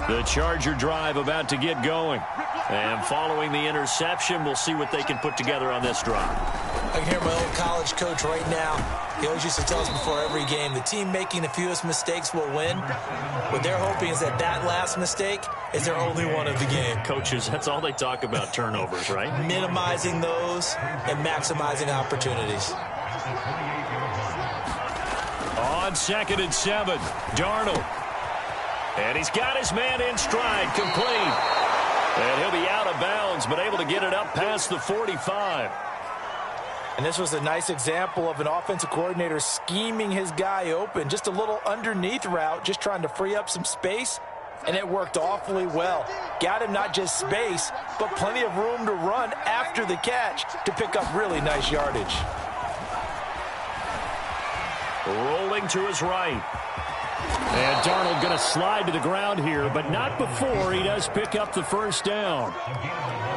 The Charger drive about to get going. And following the interception, we'll see what they can put together on this drive. I can hear my old college coach right now. He always used to tell us before every game, the team making the fewest mistakes will win. What they're hoping is that that last mistake is their only one of the game. Coaches, that's all they talk about, turnovers, right? Minimizing those and maximizing opportunities. On 2nd and 7, Darnold. And he's got his man in stride, complete. And he'll be out of bounds, but able to get it up past the 45. And this was a nice example of an offensive coordinator scheming his guy open. Just a little underneath route, just trying to free up some space. And it worked awfully well. Got him not just space, but plenty of room to run after the catch to pick up really nice yardage. Rolling to his right. And Darnold going to slide to the ground here, but not before he does pick up the first down.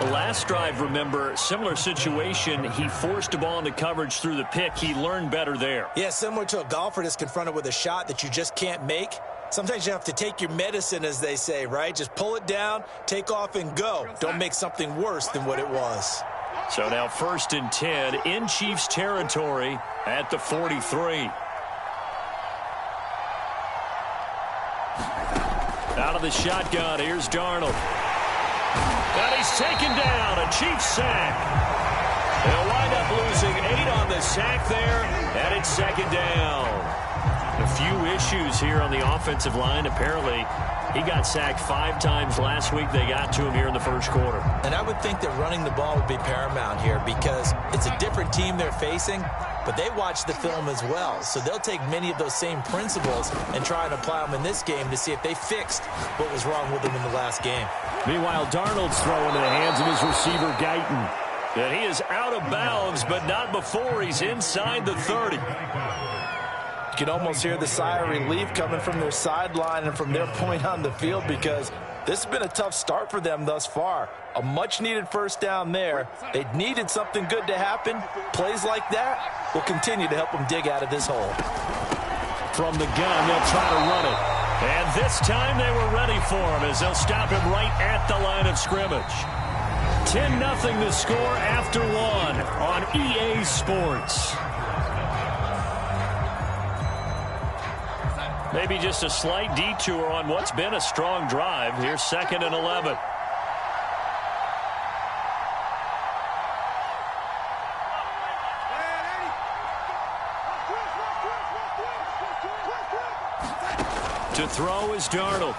The last drive, remember, similar situation. He forced a ball into coverage through the pick. He learned better there. Yeah, similar to a golfer that's confronted with a shot that you just can't make. Sometimes you have to take your medicine, as they say, right? Just pull it down, take off, and go. Don't make something worse than what it was. So now 1st and 10 in Chiefs territory at the 43. Out of the shotgun, here's Darnold. And he's taken down, a Chiefs sack. They'll wind up losing 8 on the sack there, and it's 2nd down. A few issues here on the offensive line. Apparently, he got sacked 5 times last week. They got to him here in the first quarter. And I would think that running the ball would be paramount here because it's a different team they're facing, but they watch the film as well. So they'll take many of those same principles and try and apply them in this game to see if they fixed what was wrong with them in the last game. Meanwhile, Darnold's throw into the hands of his receiver, Guyton. And he is out of bounds, but not before he's inside the 30. You can almost hear the sigh of relief coming from their sideline and from their point on the field because this has been a tough start for them thus far. A much-needed first down there. They needed something good to happen. Plays like that will continue to help them dig out of this hole. From the gun, they'll try to run it. And this time they were ready for him as they'll stop him right at the line of scrimmage. 10-0 the score after 1 on EA Sports. Maybe just a slight detour on what's been a strong drive. Here's 2nd and 11. To throw is Darnold.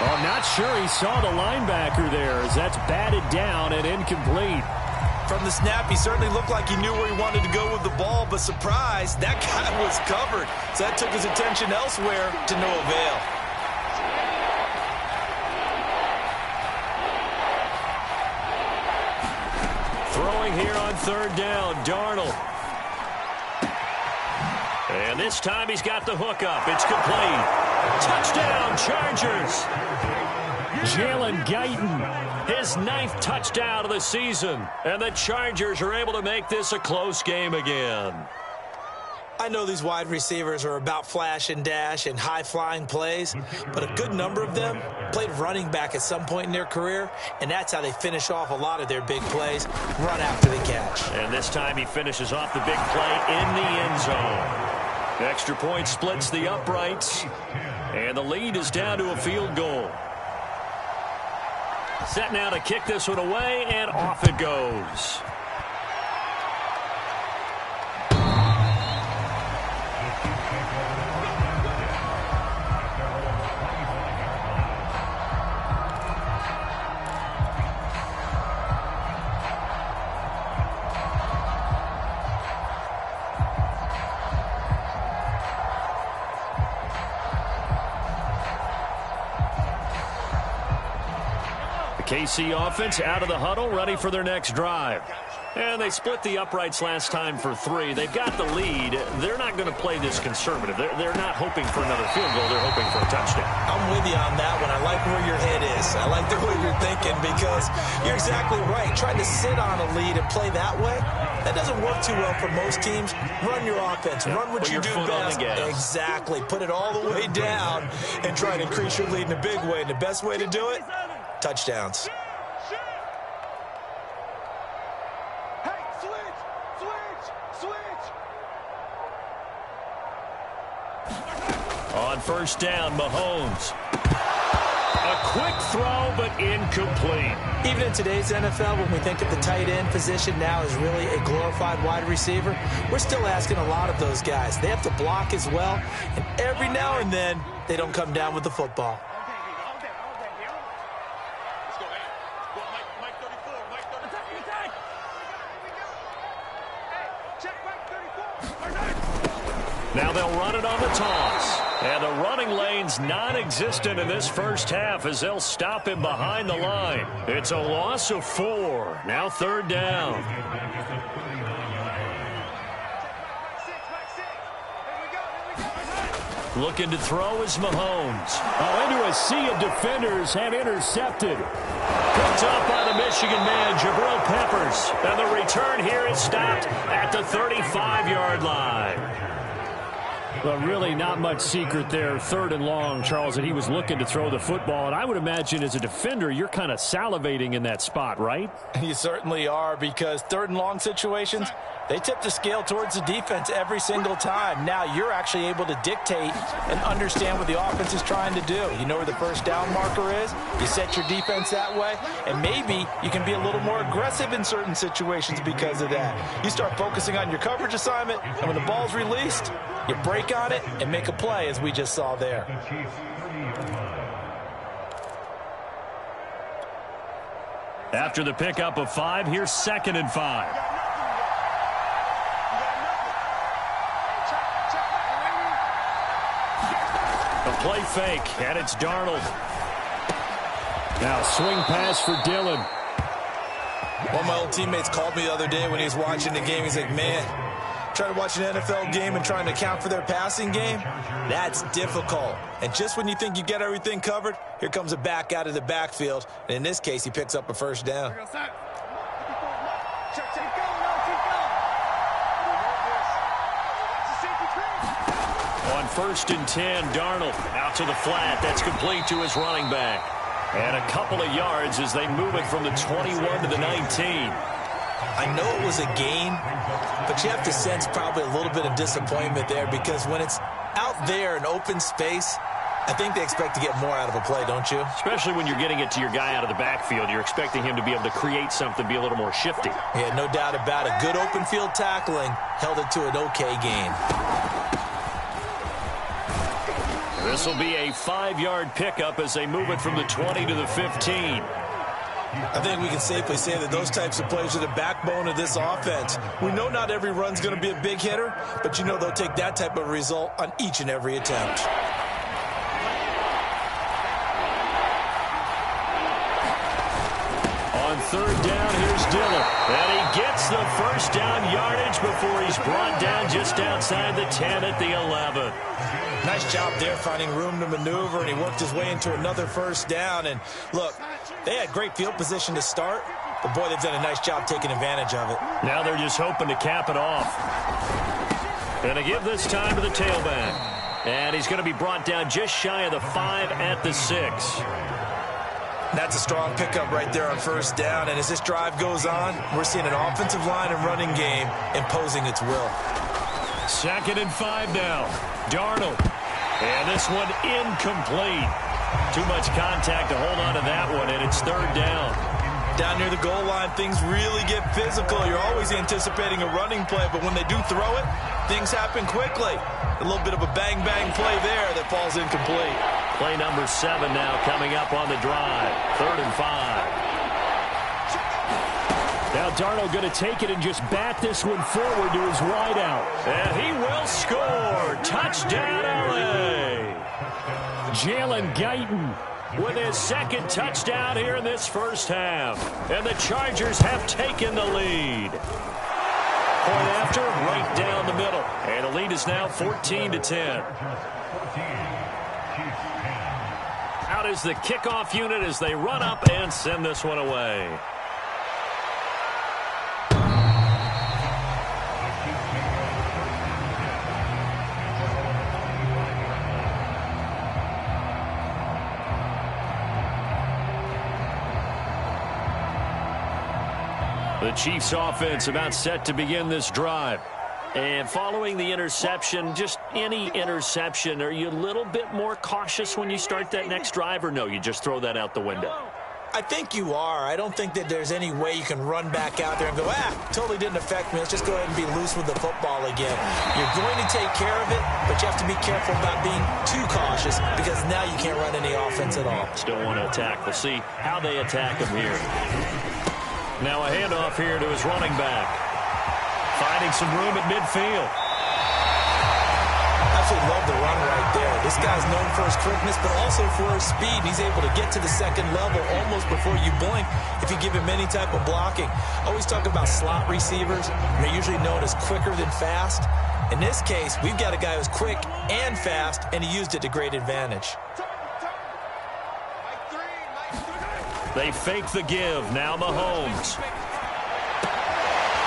Oh, not sure he saw the linebacker there as that's batted down and incomplete. From the snap, he certainly looked like he knew where he wanted to go with the ball, but surprise, that guy was covered. So that took his attention elsewhere to no avail. Throwing here on 3rd down, Darnold. And this time he's got the hook up. It's complete. Touchdown, Chargers. Jalen Guyton, his 9th touchdown of the season. And the Chargers are able to make this a close game again. I know these wide receivers are about flash and dash and high-flying plays, but a good number of them played running back at some point in their career, and that's how they finish off a lot of their big plays, run after the catch. And this time he finishes off the big play in the end zone. Extra point splits the uprights, and the lead is down to a field goal. Set now to kick this one away, and off it goes. KC offense out of the huddle, ready for their next drive. And they split the uprights last time for 3. They've got the lead. They're not going to play this conservative. They're not hoping for another field goal. They're hoping for a touchdown. I'm with you on that one. I like where your head is. I like the way you're thinking because you're exactly right. Trying to sit on a lead and play that way, that doesn't work too well for most teams. Run your offense. Run what you do best. Exactly. Put it all the way down and try to increase your lead in a big way. And the best way to do it, touchdowns. On first down, Mahomes. A quick throw, but incomplete. Even in today's NFL, when we think of the tight end position now as really a glorified wide receiver, we're still asking a lot of those guys. They have to block as well, and every now and then, they don't come down with the football. Now they'll run it on the toss. And the running lane's non-existent in this first half as they'll stop him behind the line. It's a loss of 4. Now third down. Looking to throw is Mahomes. Oh, into a sea of defenders and intercepted. Picked up by the Michigan man, Jabril Peppers. And the return here is stopped at the 35-yard line. Well, really not much secret there. Third and long, Charles, and he was looking to throw the football. And I would imagine as a defender, you're kind of salivating in that spot, right? You certainly are, because third and long situations, they tip the scale towards the defense every single time. Now you're actually able to dictate and understand what the offense is trying to do. You know where the first down marker is. You set your defense that way, and maybe you can be a little more aggressive in certain situations because of that. You start focusing on your coverage assignment, and when the ball's released, you break on it and make a play, as we just saw there. After the pickup of 5, here's 2nd and 5. A play fake, and it's Darnold. Now swing pass for Dillon. One of my old teammates called me the other day when he was watching the game. He's like, man, trying to watch an NFL game and trying to account for their passing game, that's difficult. And just when you think you get everything covered, here comes a back out of the backfield. And in this case, he picks up a first down. On 1st and 10, Darnold out to the flat. That's complete to his running back. And a couple of yards as they move it from the 21 to the 19. I know it was a gain, but you have to sense probably a little bit of disappointment there, because when it's out there in open space, I think they expect to get more out of a play, don't you? Especially when you're getting it to your guy out of the backfield. You're expecting him to be able to create something, be a little more shifty. Yeah, no doubt about it. Good open field tackling held it to an okay gain. This will be a 5-yard pickup as they move it from the 20 to the 15. I think we can safely say that those types of plays are the backbone of this offense. We know not every run's going to be a big hitter, but you know they'll take that type of result on each and every attempt. On third down, here's Dillon. And he gets the first down yardage before he's brought down just outside the 10 at the 11. Nice job there finding room to maneuver, and he worked his way into another first down. And look, they had great field position to start, but boy, they've done a nice job taking advantage of it. Now they're just hoping to cap it off. And to give this time to the tailback. And he's going to be brought down just shy of the 5 at the 6. That's a strong pickup right there on first down. And as this drive goes on, we're seeing an offensive line and running game imposing its will. 2nd and 5 now. Darnold. And this one incomplete. Too much contact to hold on to that one, and it's third down. Down near the goal line, things really get physical. You're always anticipating a running play, but when they do throw it, things happen quickly. A little bit of a bang-bang play there that falls incomplete. Play number 7 now coming up on the drive. 3rd and 5. Now Darnold going to take it and just bat this one forward to his wideout. And he will score. Touchdown, LA. Jalen Guyton with his second touchdown here in this first half. And the Chargers have taken the lead. Point after, right down the middle. And the lead is now 14-10. Out is the kickoff unit as they run up and send this one away. The Chiefs offense about set to begin this drive. And following the interception, just any interception, are you a little bit more cautious when you start that next drive, or no, you just throw that out the window? I think you are. I don't think that there's any way you can run back out there and go, totally didn't affect me. Let's just go ahead and be loose with the football again. You're going to take care of it, but you have to be careful about being too cautious because now you can't run any offense at all. Still want to attack. We'll see how they attack him here. Now a handoff here to his running back. Finding some room at midfield. Absolutely love the run right there. This guy's known for his quickness, but also for his speed. He's able to get to the second level almost before you blink if you give him any type of blocking. Always talk about slot receivers. They're usually known as quicker than fast. In this case, we've got a guy who's quick and fast, and he used it to great advantage. They fake the give. Now Mahomes.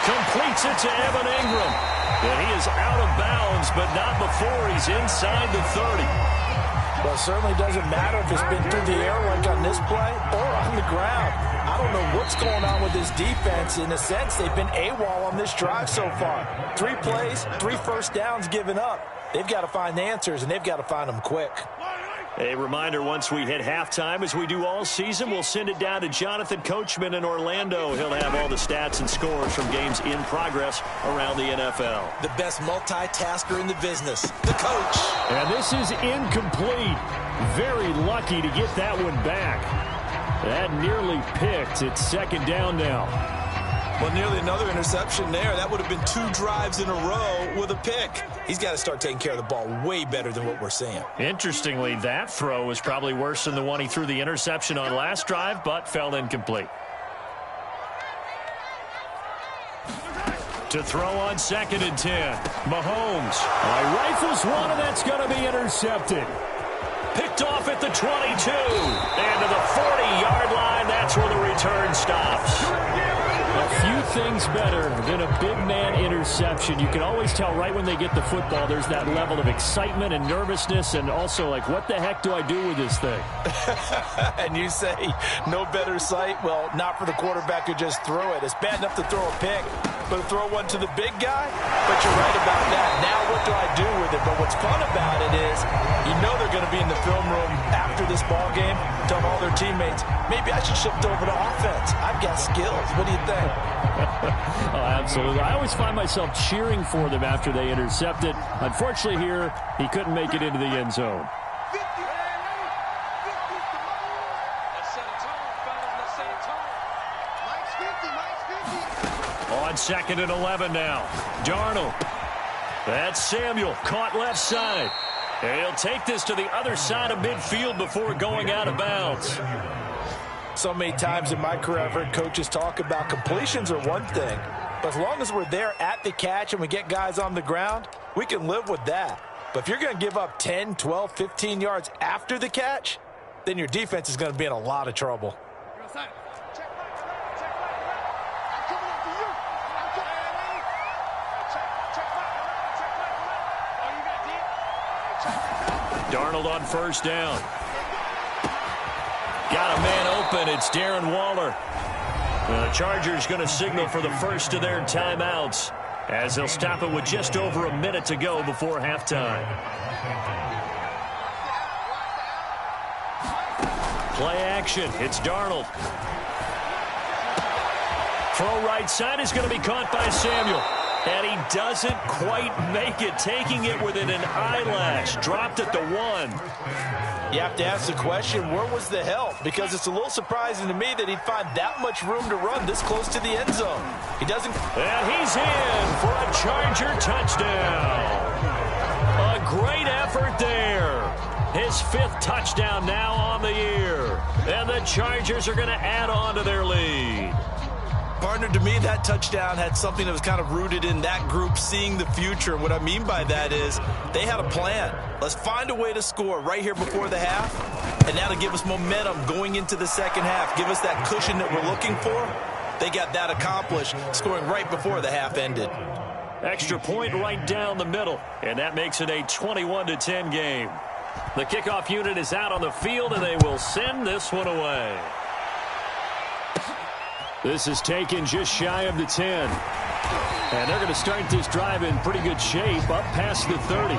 Completes it to Evan Ingram. And he is out of bounds, but not before he's inside the 30. Well, it certainly doesn't matter if it's been through the air like on this play or on the ground. I don't know what's going on with this defense. In a sense, they've been AWOL on this drive so far. 3 plays, 3 first downs given up. They've got to find answers, and they've got to find them quick. A reminder, once we hit halftime, as we do all season, we'll send it down to Jonathan Coachman in Orlando. He'll have all the stats and scores from games in progress around the NFL. The best multitasker in the business, the coach. And this is incomplete. Very lucky to get that one back. That nearly picked. It's second down now. Well, nearly another interception there. That would have been 2 drives in a row with a pick. He's got to start taking care of the ball way better than what we're seeing. Interestingly, that throw was probably worse than the one he threw the interception on last drive, but fell incomplete. To throw on 2nd and 10. Mahomes. Rifles one, and that's going to be intercepted. Picked off at the 22. And to the 40-yard line, that's where the return stops. A few things better than a big man interception. You can always tell right when they get the football, there's that level of excitement and nervousness, and also like, what the heck do I do with this thing? And you say, no better sight? Well, not for the quarterback who just threw it. It's bad enough to throw a pick, but to throw one to the big guy? But you're right about that. Now what do I do with it? But what's fun about it is, you know they're going to be in the film room after this ball game, telling all their teammates, maybe I should shift over to offense. I've got skills. What do you think? Oh, absolutely. I always find myself cheering for them after they intercept it. Unfortunately here, he couldn't make it into the end zone. On 2nd and 11 now. Darnold. That's Samuel, caught left side. And he'll take this to the other side of midfield before going out of bounds. So many times in my career, I've heard coaches talk about completions are one thing, but as long as we're there at the catch and we get guys on the ground, we can live with that. But if you're going to give up 10, 12, 15 yards after the catch, then your defense is going to be in a lot of trouble. Darnold on 1st down. Got a man open. It's Darren Waller. The Chargers going to signal for the first of their timeouts as they'll stop it with just over a minute to go before halftime. Play action. It's Darnold. Throw right side is going to be caught by Samuel. And he doesn't quite make it, taking it within an eyelash. Dropped at the 1. You have to ask the question, where was the help? Because it's a little surprising to me that he'd find that much room to run this close to the end zone. He doesn't. And he's in for a Charger touchdown. A great effort there. His 5th touchdown now on the year. And the Chargers are going to add on to their lead. Partner, to me, that touchdown had something that was kind of rooted in that group seeing the future. What I mean by that is they had a plan. Let's find a way to score right here before the half, and that'll give us momentum going into the second half, give us that cushion that we're looking for. They got that accomplished, scoring right before the half ended. Extra point right down the middle, and that makes it a 21-10 game. The kickoff unit is out on the field, and they will send this one away. This is taken just shy of the 10. And they're going to start this drive in pretty good shape, up past the 30.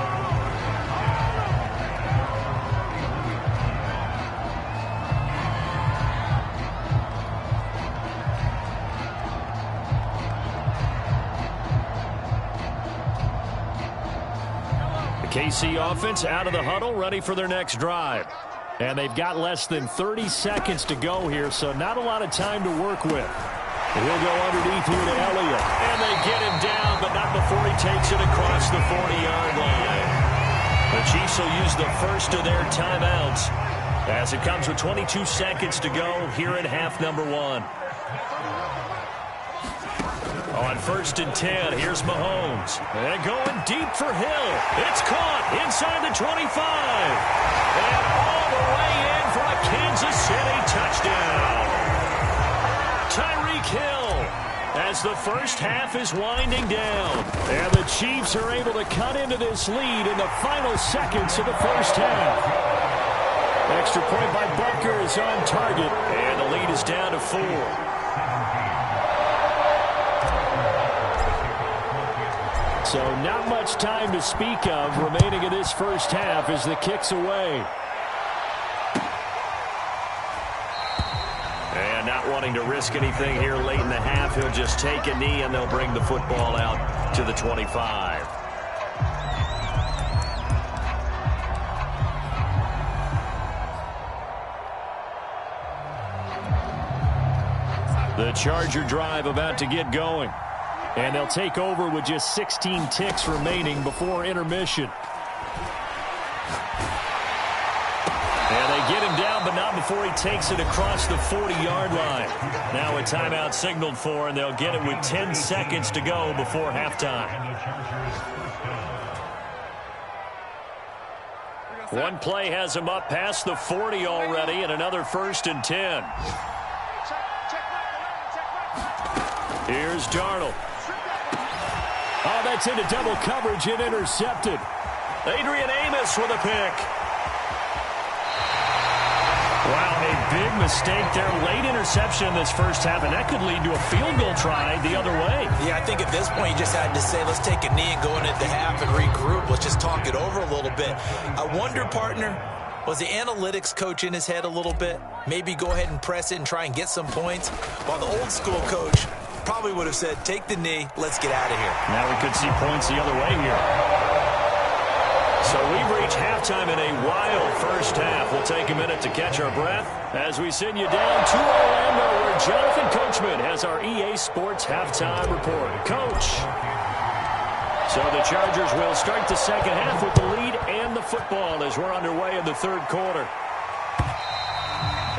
The KC offense out of the huddle, ready for their next drive. And they've got less than 30 seconds to go here, so not a lot of time to work with. He'll go underneath here to Elliott. And they get him down, but not before he takes it across the 40-yard line. The Chiefs will use the first of their timeouts as it comes with 22 seconds to go here in half number 1. On 1st and 10, here's Mahomes. And going deep for Hill. It's caught inside the 25. And all the way in for a Kansas City touchdown. Tyreek Hill as the first half is winding down. And the Chiefs are able to cut into this lead in the final seconds of the first half. Extra point by Butker is on target. And the lead is down to 4. So not much time to speak of remaining in this first half as the kick's away. And not wanting to risk anything here late in the half, he'll just take a knee and they'll bring the football out to the 25. The Charger drive about to get going. And they'll take over with just 16 ticks remaining before intermission. And they get him down, but not before he takes it across the 40-yard line. Now a timeout signaled for, and they'll get it with 10 seconds to go before halftime. One play has him up past the 40 already, and another 1st and 10. Here's Darnold. Oh, that's into double coverage and intercepted. Adrian Amos with a pick. Wow, a big mistake there. Late interception in this first half, and that could lead to a field goal try the other way. Yeah, I think at this point you just had to say, let's take a knee and go into the half and regroup. Let's just talk it over a little bit. I wonder, partner, was the analytics coach in his head a little bit? Maybe go ahead and press it and try and get some points? While the old school coach probably would have said, take the knee, let's get out of here. Now we could see points the other way here. So we've reached halftime in a wild first half. We'll take a minute to catch our breath as we send you down to Orlando, where Jonathan Coachman has our EA Sports halftime report. Coach. So the Chargers will start the second half with the lead and the football as we're underway in the third quarter.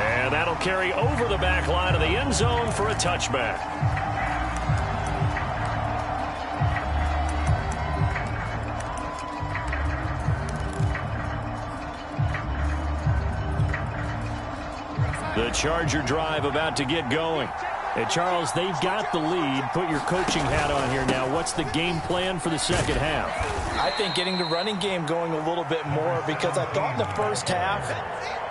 And that'll carry over the back line of the end zone for a touchback. The Charger drive about to get going. Hey, Charles, they've got the lead. Put your coaching hat on here now. What's the game plan for the second half? I think getting the running game going a little bit more, because I thought in the first half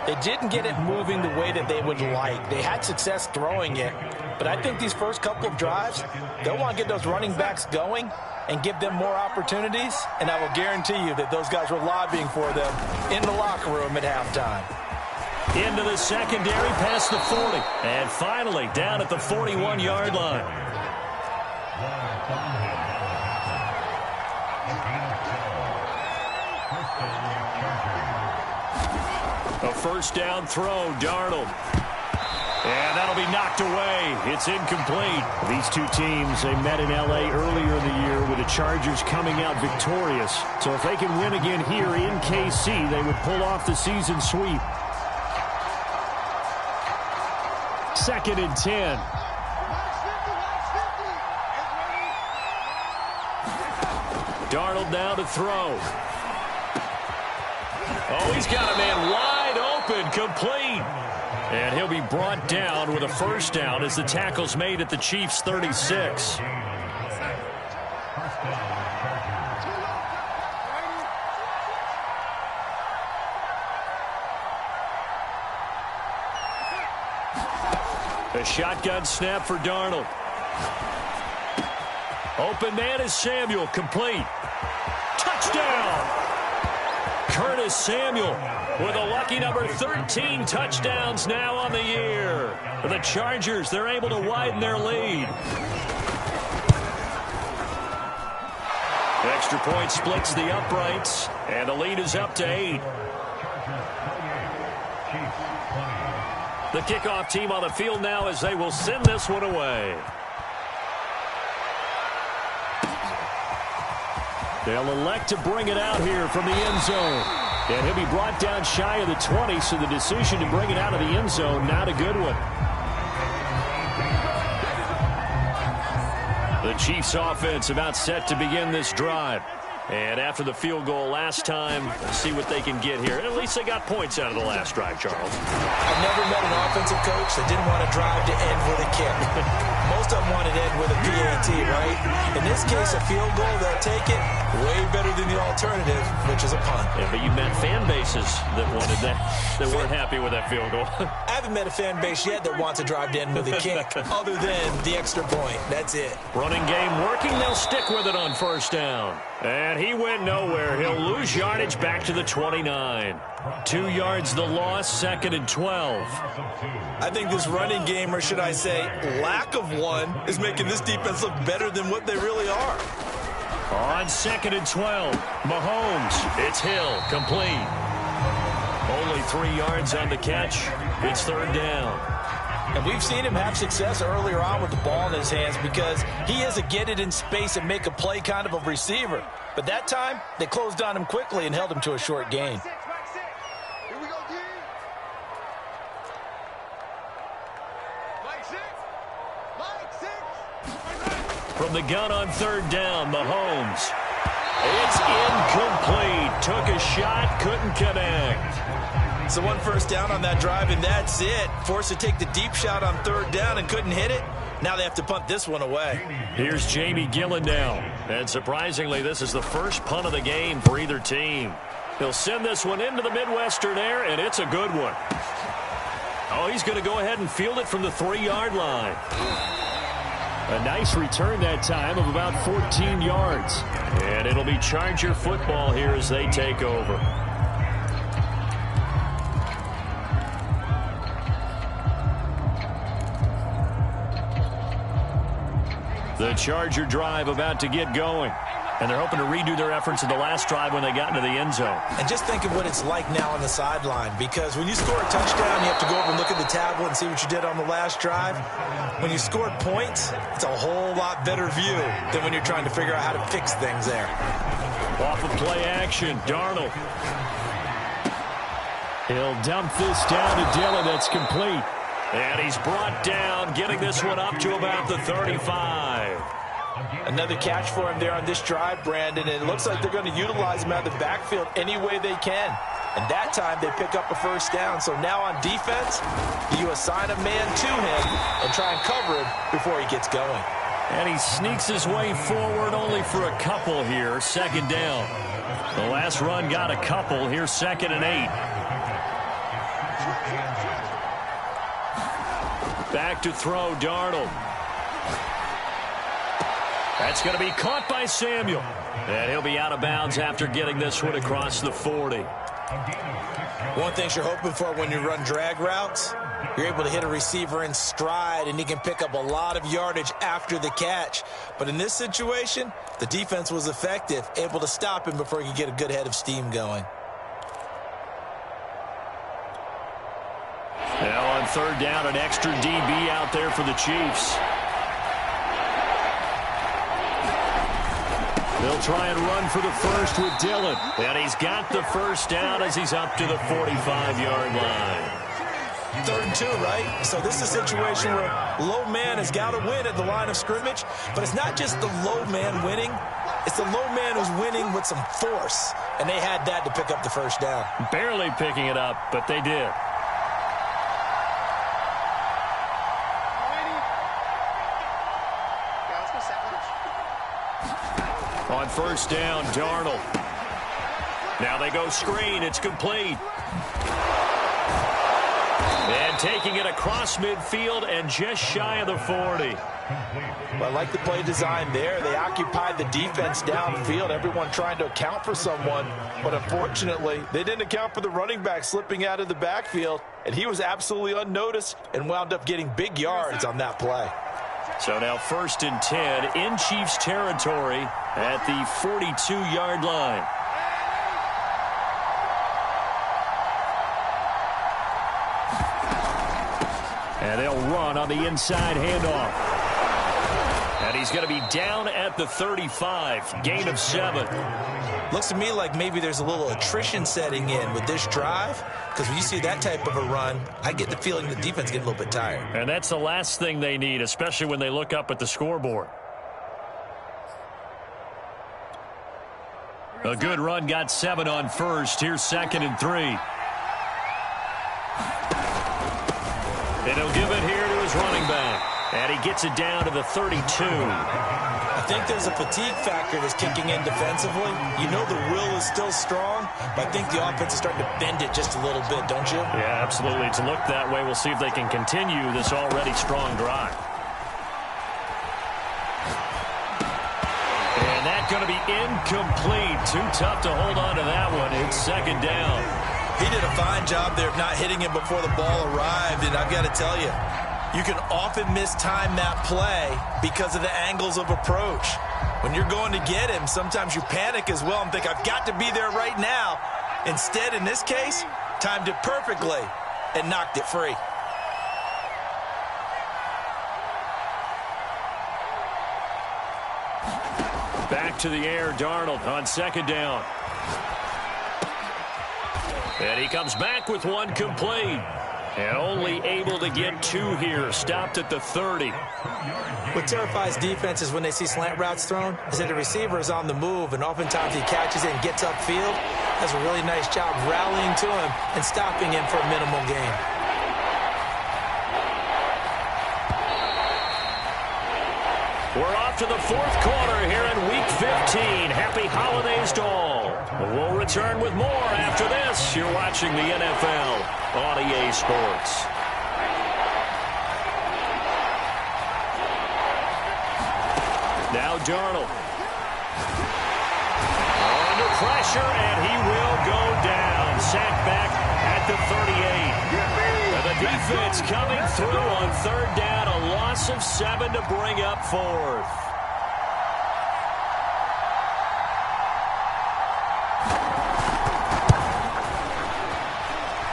they didn't get it moving the way that they would like. They had success throwing it, but I think these first couple of drives, they'll want to get those running backs going and give them more opportunities, and I will guarantee you that those guys were lobbying for them in the locker room at halftime. Into the secondary past the 40. And finally down at the 41-yard line. A first down throw, Darnold. And that'll be knocked away. It's incomplete. These two teams, they met in L.A. earlier in the year with the Chargers coming out victorious. So if they can win again here in KC, they would pull off the season sweep. 2nd and 10. Darnold now to throw. Oh, he's got a man wide open, complete. And he'll be brought down with a first down as the tackle's made at the Chiefs' 36. A shotgun snap for Darnold. Open man is Samuel, complete. Touchdown! Curtis Samuel with a lucky number 13 touchdowns now on the year. The Chargers, they're able to widen their lead. Extra point splits the uprights, and the lead is up to 8. The kickoff team on the field now as they will send this one away. They'll elect to bring it out here from the end zone. And he'll be brought down shy of the 20, so the decision to bring it out of the end zone, not a good one. The Chiefs offense about set to begin this drive. And after the field goal last time, we'll see what they can get here. And at least they got points out of the last drive, Charles. I've never met an offensive coach that didn't want to drive to end with a kick. Most of them wanted to end with a PAT, right? In this case, a field goal, they'll take it. Way better than the alternative, which is a punt. Yeah, but you met fan bases that wanted that, that weren't happy with that field goal. I haven't met a fan base yet that wants to drive to end with a kick, other than the extra point. That's it. Running game working. They'll stick with it on first down. And he went nowhere. He'll lose yardage back to the 29. 2 yards the loss, 2nd and 12. I think this running game, or should I say lack of one, is making this defense look better than what they really are. On 2nd and 12, Mahomes, it's Hill, complete. Only 3 yards on the catch. It's 3rd down. And we've seen him have success earlier on with the ball in his hands because he is a get it in space and make a play kind of a receiver. But that time, they closed on him quickly and held him to a short gain. From the gun on 3rd down, Mahomes. It's incomplete. Took a shot, couldn't connect. So 1 first down on that drive, and that's it. Forced to take the deep shot on 3rd down and couldn't hit it. Now they have to punt this one away. Here's Jamie Gillen now. And surprisingly, this is the first punt of the game for either team. He'll send this one into the Midwestern air, and it's a good one. Oh, he's going to go ahead and field it from the 3-yard line. A nice return that time of about 14 yards. And it'll be Charger football here as they take over. The Charger drive about to get going. And they're hoping to redo their efforts in the last drive when they got into the end zone. And just think of what it's like now on the sideline, because when you score a touchdown, you have to go over and look at the tablet and see what you did on the last drive. When you scored points, it's a whole lot better view than when you're trying to figure out how to fix things there. Off of play action, Darnold. He'll dump this down to Dillon. That's complete. And he's brought down, getting this one up to about the 35. Another catch for him there on this drive, Brandon, and it looks like they're going to utilize him out of the backfield any way they can. And that time they pick up a first down. So now on defense, you assign a man to him and try and cover him before he gets going. And he sneaks his way forward only for a couple here. 2nd down. The last run got a couple. Here's 2nd and 8. Back to throw, Darnold. That's going to be caught by Samuel. And he'll be out of bounds after getting this one across the 40. One thing you're hoping for when you run drag routes, you're able to hit a receiver in stride, and he can pick up a lot of yardage after the catch. But in this situation, the defense was effective, able to stop him before he could get a good head of steam going. Now on third down, an extra DB out there for the Chiefs. They'll try and run for the first with Dillon. And he's got the first down as he's up to the 45-yard line. 3rd and 2, right? So this is a situation where low man has got to win at the line of scrimmage. But it's not just the low man winning. It's the low man who's winning with some force. And they had that to pick up the first down. Barely picking it up, but they did. On first down, Darnold. Now they go screen. It's complete. And taking it across midfield and just shy of the 40. Well, I like the play design there. They occupied the defense downfield, everyone trying to account for someone. But unfortunately, they didn't account for the running back slipping out of the backfield. And he was absolutely unnoticed and wound up getting big yards on that play. So now 1st and 10 in Chiefs territory at the 42-yard line. And they'll run on the inside handoff. And he's going to be down at the 35, gain of 7. Looks to me like maybe there's a little attrition setting in with this drive, because when you see that type of a run, I get the feeling the defense gets a little bit tired. And that's the last thing they need, especially when they look up at the scoreboard. A good run got 7 on first. Here's 2nd and 3. And he'll give it here to his running back. And he gets it down to the 32. I think there's a fatigue factor that's kicking in defensively. You know the will is still strong, but I think the offense is starting to bend it just a little bit, don't you? Yeah, absolutely. It's looked that way. We'll see if they can continue this already strong drive. And that's going to be incomplete. Too tough to hold on to that one. It's 2nd down. He did a fine job there of not hitting him before the ball arrived, and I've got to tell you, you can often mistime that play because of the angles of approach. When you're going to get him, sometimes you panic as well and think, I've got to be there right now. Instead, in this case, timed it perfectly and knocked it free. Back to the air, Darnold on 2nd down. And he comes back with one complete. And only able to get 2 here. Stopped at the 30. What terrifies defenses when they see slant routes thrown is that the receiver is on the move, and oftentimes he catches it and gets upfield. Does a really nice job rallying to him and stopping him for a minimal gain. We're off to the 4th quarter here in Week 15. Happy holidays to all. We'll return with more after this. You're watching the NFL on EA Sports. Now Darnold. Under pressure, and he will go down. Sacked back at the 38. And the defense coming through on 3rd down. A loss of 7 to bring up 4th.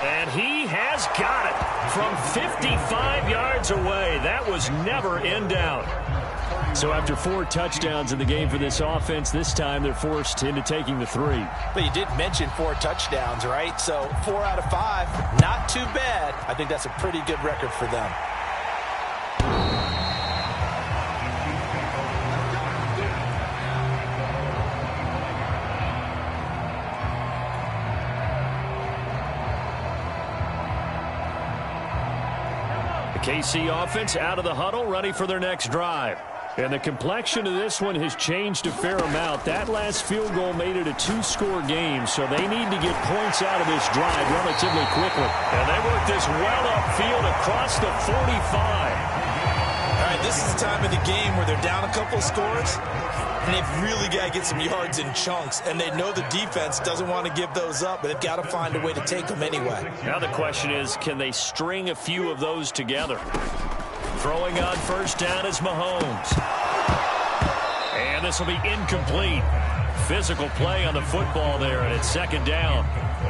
And he has got it from 55 yards away. That was never in doubt. So after 4 touchdowns in the game for this offense, this time they're forced into taking the 3. But you did mention 4 touchdowns, right? So 4 out of 5, not too bad. I think that's a pretty good record for them. KC offense out of the huddle, ready for their next drive. And the complexion of this one has changed a fair amount. That last field goal made it a 2-score game, so they need to get points out of this drive relatively quickly. And they work this well upfield across the 45. All right, this is the time of the game where they're down a couple of scores, and they've really got to get some yards in chunks, and they know the defense doesn't want to give those up, but they've got to find a way to take them anyway. Now the question is, can they string a few of those together? Throwing on first down is Mahomes. And And this will be incomplete. Physical play on the football there, and it's second down.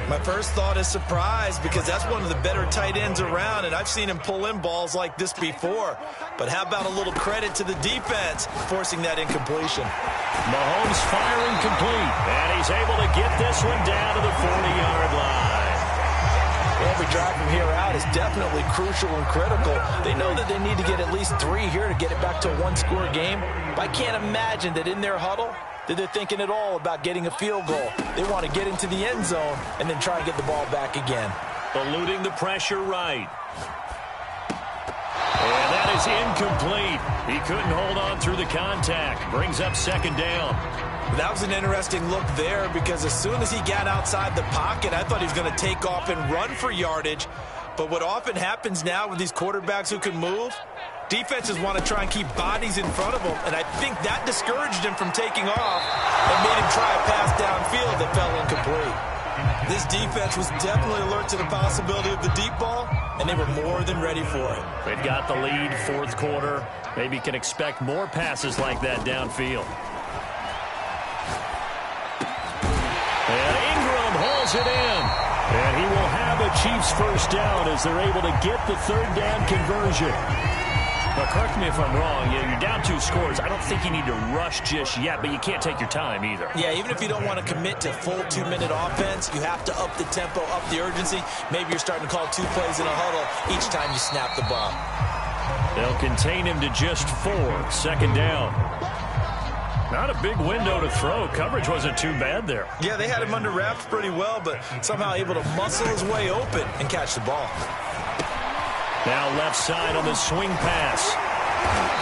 My first thought is surprise, because that's one of the better tight ends around, and I've seen him pull in balls like this before. But how about a little credit to the defense forcing that incompletion? Mahomes firing complete, and he's able to get this one down to the 40-yard line. Every drive from here out is definitely crucial and critical. They know that they need to get at least 3 here to get it back to a one-score game. But I can't imagine that in their huddle that they're thinking at all about getting a field goal. They want to get into the end zone and then try and get the ball back again. Eluding the pressure right. And that is incomplete. He couldn't hold on through the contact. Brings up second down. That was an interesting look there, because as soon as he got outside the pocket, I thought he was going to take off and run for yardage. But what often happens now with these quarterbacks who can move, defenses want to try and keep bodies in front of them, and I think that discouraged him from taking off and made him try a pass downfield that fell incomplete. This defense was definitely alert to the possibility of the deep ball, and they were more than ready for it. They've got the lead, fourth quarter. Maybe can expect more passes like that downfield. And Ingram hauls it in. And he will have a Chiefs first down as they're able to get the third down conversion. But correct me if I'm wrong, you're down 2 scores. I don't think you need to rush just yet, but you can't take your time either. Yeah, even if you don't want to commit to full 2-minute offense, you have to up the tempo, up the urgency. Maybe you're starting to call 2 plays in a huddle each time you snap the ball. They'll contain him to just 4, second down. Not a big window to throw. Coverage wasn't too bad there. Yeah, they had him under wraps pretty well, but somehow able to muscle his way open and catch the ball. Now left side on the swing pass.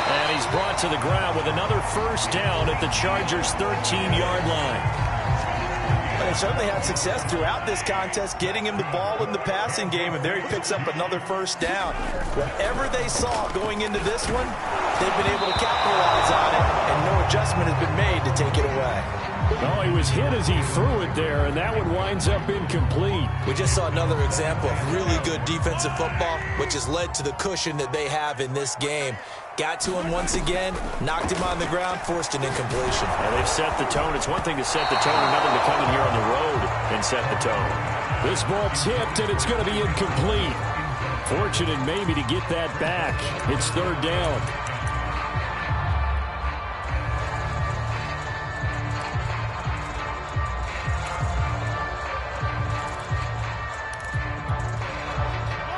And he's brought to the ground with another first down at the Chargers' 13-yard line. They certainly had success throughout this contest, getting him the ball in the passing game, and there he picks up another first down. Whatever they saw going into this one, they've been able to capitalize on it, and no adjustment has been made to take it away. No, he was hit as he threw it there, and that one winds up incomplete. We just saw another example of really good defensive football, which has led to the cushion that they have in this game. Got to him once again, knocked him on the ground, forced an incompletion. And they've set the tone. It's one thing to set the tone, another to come in here on the road and set the tone. This ball tipped, and it's going to be incomplete. Fortunate maybe to get that back. It's third down.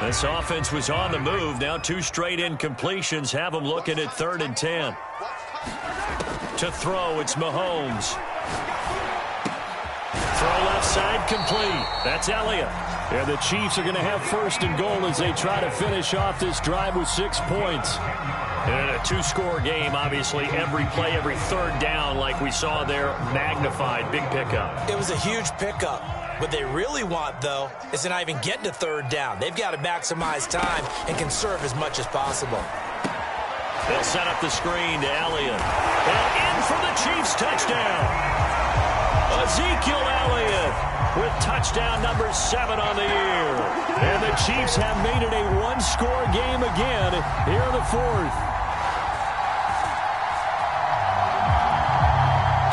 This offense was on the move. Now 2 straight incompletions have them looking at 3rd and 10. To throw, it's Mahomes. Throw left side complete. That's Elliott. And the Chiefs are going to have 1st and goal as they try to finish off this drive with 6 points. And in a 2-score game, obviously, every play, every third down, like we saw there, magnified. Big pickup. It was a huge pickup. What they really want, though, is to not even get to 3rd down. They've got to maximize time and conserve as much as possible. They'll set up the screen to Elliott. And in for the Chiefs touchdown. Ezekiel Elliott with touchdown number 7 on the year. And the Chiefs have made it a 1-score game again here in the 4th.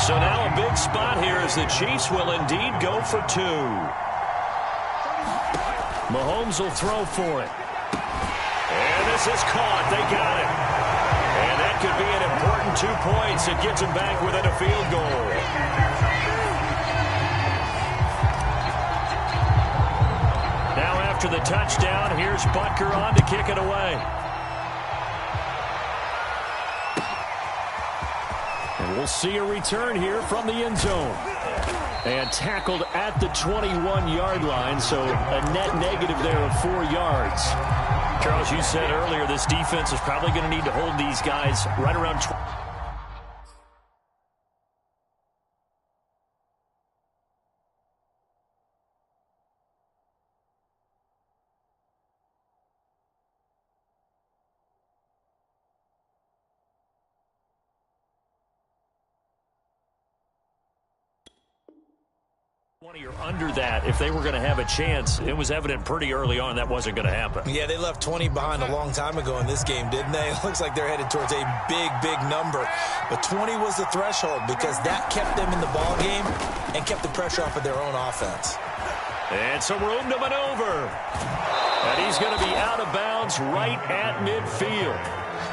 So now a big spot here as the Chiefs will indeed go for 2. Mahomes will throw for it. And this is caught. They got it. And that could be an important 2 points. It gets him back within a field goal. Now after the touchdown, here's Butker on to kick it away. And we'll see a return here from the end zone. And tackled at the 21-yard line, so a net negative there of 4 yards. Charles, you said earlier this defense is probably going to need to hold these guys right around 20. 20 or under that, if they were going to have a chance, it was evident pretty early on that wasn't going to happen. Yeah, they left 20 behind a long time ago in this game, didn't they? It looks like they're headed towards a big, big number. But 20 was the threshold because that kept them in the ball game and kept the pressure off of their own offense. And some room to maneuver. And he's going to be out of bounds right at midfield.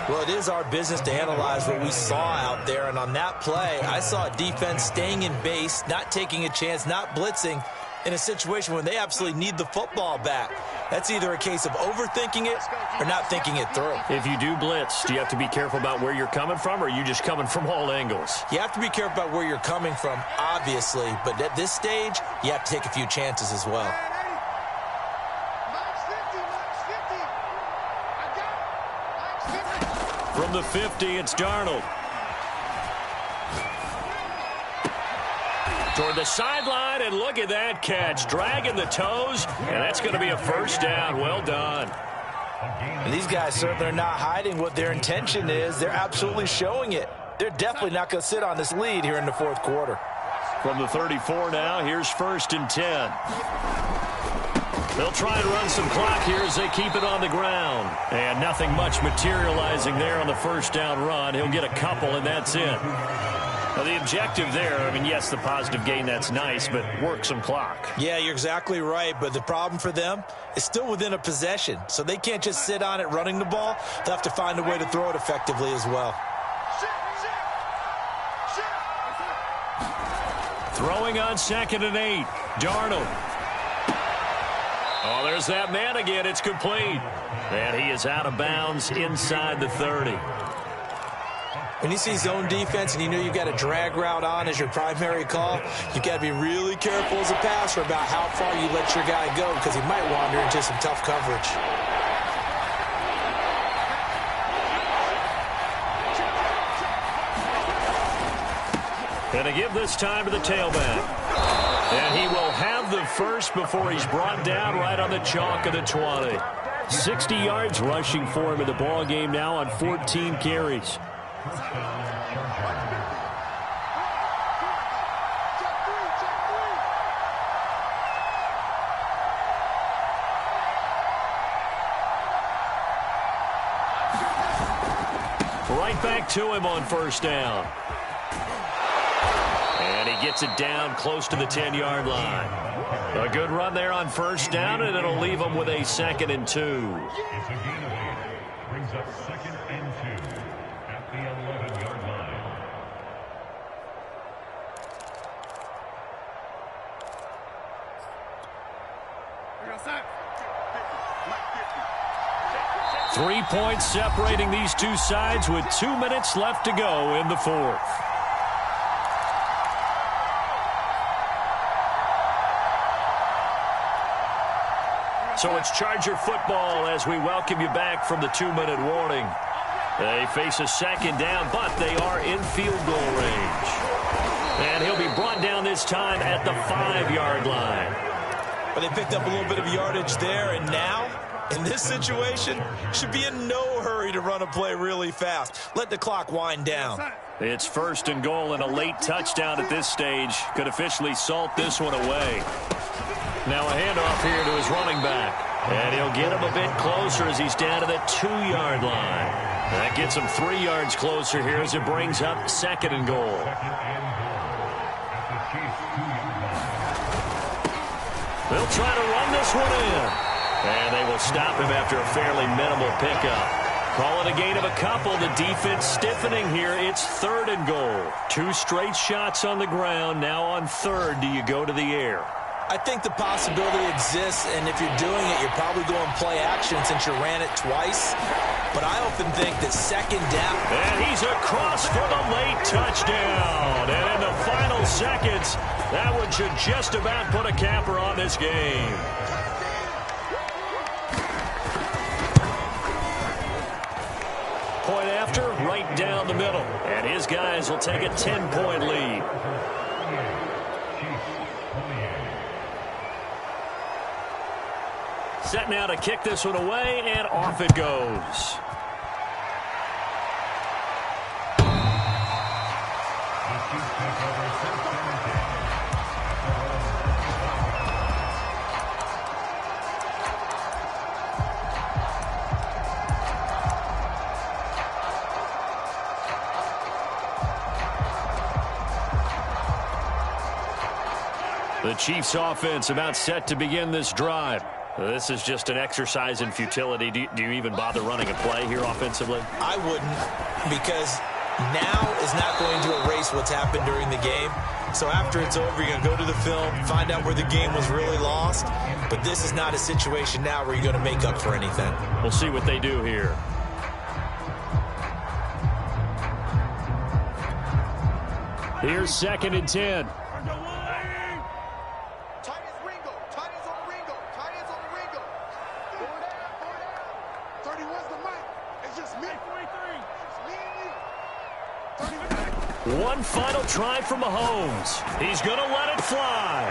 Well, it is our business to analyze what we saw out there, and on that play, I saw defense staying in base, not taking a chance, not blitzing, in a situation when they absolutely need the football back. That's either a case of overthinking it or not thinking it through. If you do blitz, do you have to be careful about where you're coming from, or are you just coming from all angles? You have to be careful about where you're coming from, obviously, but at this stage, you have to take a few chances as well. From the 50, it's Darnold. Toward the sideline, and look at that catch. Dragging the toes, and that's going to be a first down. Well done. And these guys certainly are not hiding what their intention is. They're absolutely showing it. They're definitely not going to sit on this lead here in the fourth quarter. From the 34 now, here's 1st and 10. They'll try and run some clock here as they keep it on the ground. And nothing much materializing there on the first down run. He'll get a couple, and that's it. Now, the objective there, I mean, yes, the positive gain, that's nice, but work some clock. Yeah, you're exactly right, but the problem for them is still within a possession. So they can't just sit on it running the ball. They'll have to find a way to throw it effectively as well. Throwing on 2nd and 8. Darnold. Oh, there's that man again. It's complete. And he is out of bounds inside the 30. When you see zone defense and you know you've got a drag route on as your primary call, you've got to be really careful as a passer about how far you let your guy go because he might wander into some tough coverage. And to give this time to the tailback. And he will have the first before he's brought down right on the chalk of the 20. 60 yards rushing for him in the ball game now on 14 carries. Right back to him on first down. And he gets it down close to the 10-yard line. A good run there on first down, and it'll leave him with a 2nd and 2. It's a gain of 8. Brings up 2nd and 2 at the 11-yard line. Three points separating these two sides with 2 minutes left to go in the fourth. So it's Charger football as we welcome you back from the 2-minute warning. They face a 2nd down, but they are in field goal range. And he'll be brought down this time at the 5-yard line. But they picked up a little bit of yardage there, and now, in this situation, should be in no hurry to run a play really fast. Let the clock wind down. It's 1st and goal, and a late touchdown at this stage could officially salt this one away. Now a handoff here to his running back. And he'll get him a bit closer as he's down to the 2-yard line. That gets him 3 yards closer here as it brings up 2nd and goal. They'll try to run this one in. And they will stop him after a fairly minimal pickup. Call it a gain of a couple. The defense stiffening here. It's 3rd and goal. 2 straight shots on the ground. Now on 3rd, do you go to the air? I think the possibility exists, and if you're doing it, you're probably going play action since you ran it twice. But I often think that 2nd down. And he's across for the late touchdown. And in the final seconds, that one should just about put a capper on this game. Point after, right down the middle. And his guys will take a 10-point lead. Set now to kick this one away, and off it goes. The Chiefs offense about set to begin this drive. This is just an exercise in futility. Do you even bother running a play here offensively? I wouldn't, because now is not going to erase what's happened during the game. So after it's over, you're going to go to the film, find out where the game was really lost. But this is not a situation now where you're going to make up for anything. We'll see what they do here. Here's 2nd and 10. One final try from Mahomes. He's going to let it fly.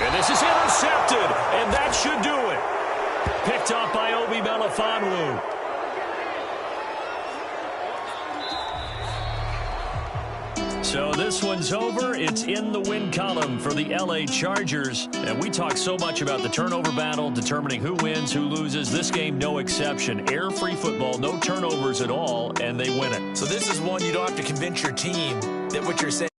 And this is intercepted, and that should do it. Picked off by Obi Melifonwu. So this one's over. It's in the win column for the LA Chargers. And we talk so much about the turnover battle, determining who wins, who loses. This game, no exception. Error-free football, no turnovers at all, and they win it. So this is one you don't have to convince your team that what you're saying